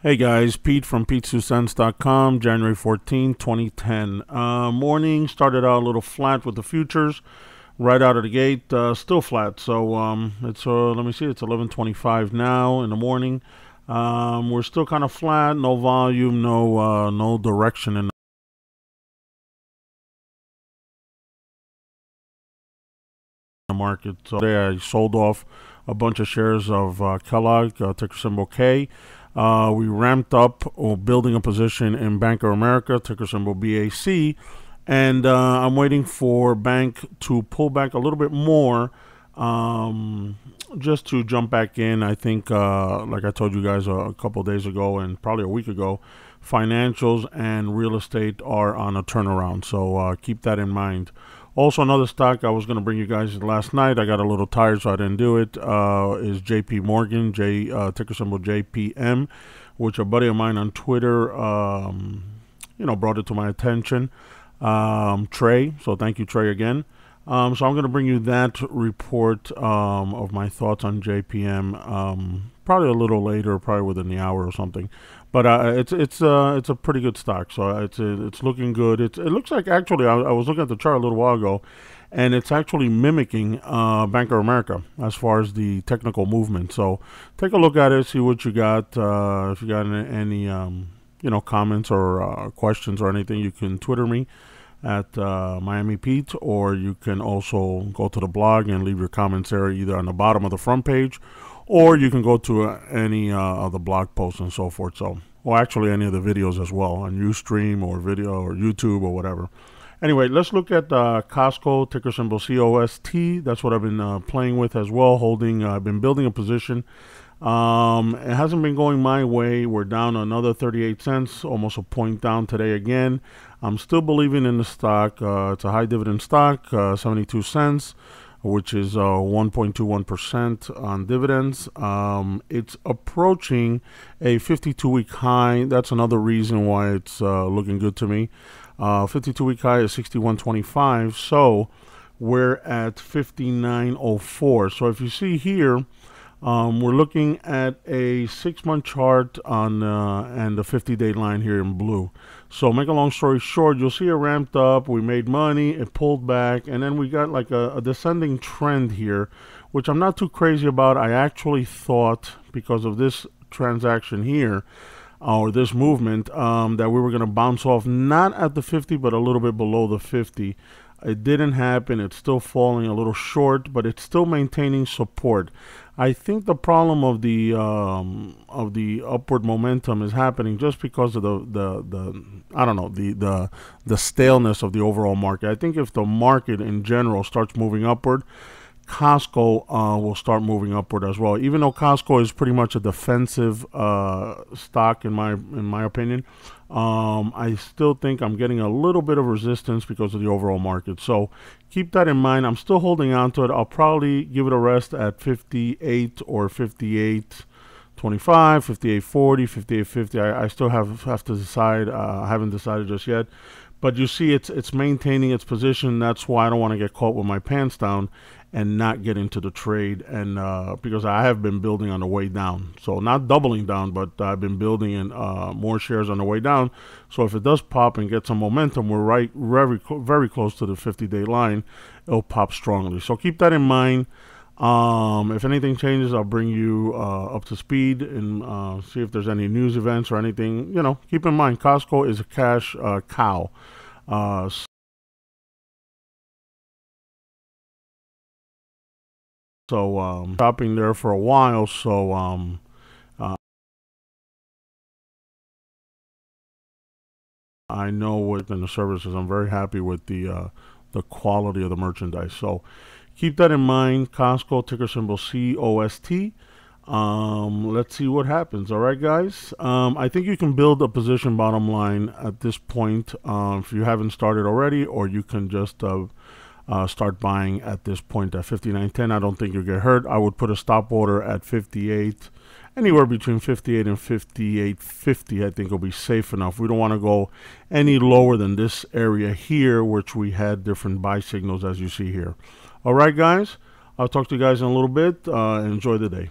Hey guys, Pete from PeteSuSense.com, January 14, 2010. Morning started out a little flat with the futures right out of the gate, still flat. So it's let me see, it's 11:25 now in the morning. We're still kind of flat, no volume, no direction in the market. So today I sold off a bunch of shares of Kellogg, ticker symbol K. We ramped up or building a position in Bank of America, ticker symbol BAC, and I'm waiting for Bank to pull back a little bit more, just to jump back in. I think, like I told you guys a couple of days ago and probably a week ago, financials and real estate are on a turnaround, so keep that in mind. Also, another stock I was going to bring you guys last night, I got a little tired, so I didn't do it, is JP Morgan, ticker symbol JPM, which a buddy of mine on Twitter, brought it to my attention. Trey, so thank you, Trey, again. So I'm going to bring you that report of my thoughts on JPM, probably a little later, probably within the hour or something. But it's a pretty good stock, so it's looking good. It looks like, actually, I was looking at the chart a little while ago, and it's actually mimicking Bank of America as far as the technical movement. So take a look at it, see what you got. If you got any comments or questions or anything, you can Twitter me at Miami Pete, or you can also go to the blog and leave your comments there, either on the bottom of the front page, or you can go to any of the blog posts and so forth. So, or actually any of the videos as well on Ustream or video or YouTube or whatever. Anyway, let's look at Costco, ticker symbol COST. That's what I've been playing with as well, holding. I've been building a position. It hasn't been going my way. We're down another 38 cents, almost a point down today again. I'm still believing in the stock. It's a high dividend stock, 72 cents, which is 1.21% on dividends. It's approaching a 52-week high. That's another reason why it's looking good to me. 52-week high is 61.25, so we're at 59.04. So if you see here, we're looking at a 6-month chart on and the 50-day line here in blue. So make a long story short, you'll see it ramped up. We made money, it pulled back, and then we got like a descending trend here, which I'm not too crazy about. I actually thought, because of this transaction here, or this movement, that we were going to bounce off, not at the 50, but a little bit below the 50. It didn't happen. It's still falling a little short, but it's still maintaining support. I think the problem of the upward momentum is happening just because of the staleness of the overall market. I think if the market in general starts moving upward, Costco will start moving upward as well. Even though Costco is pretty much a defensive stock in my opinion, I still think I'm getting a little bit of resistance because of the overall market. So keep that in mind. I'm still holding on to it. I'll probably give it a rest at 58 or 58.25, 58.40, 58.50. I still have to decide. I haven't decided just yet. But you see, it's maintaining its position. That's why I don't want to get caught with my pants down and not get into the trade. And because I have been building on the way down, so not doubling down, but I've been building in more shares on the way down. So if it does pop and get some momentum, we're very close to the 50-day line. It'll pop strongly. So keep that in mind. If anything changes, I'll bring you up to speed and see if there's any news events or anything. Keep in mind, Costco is a cash cow. So shopping there for a while. So I know within the services, I'm very happy with the quality of the merchandise. So keep that in mind. Costco, ticker symbol COST. Let's see what happens. All right, guys. I think you can build a position, bottom line, at this point, if you haven't started already, or you can just start buying at this point at 59.10. I don't think you'll get hurt. I would put a stop order at 58. Anywhere between 58 and 58.50, I think will be safe enough. We don't want to go any lower than this area here, which we had different buy signals, as you see here. All right, guys. I'll talk to you guys in a little bit. Enjoy the day.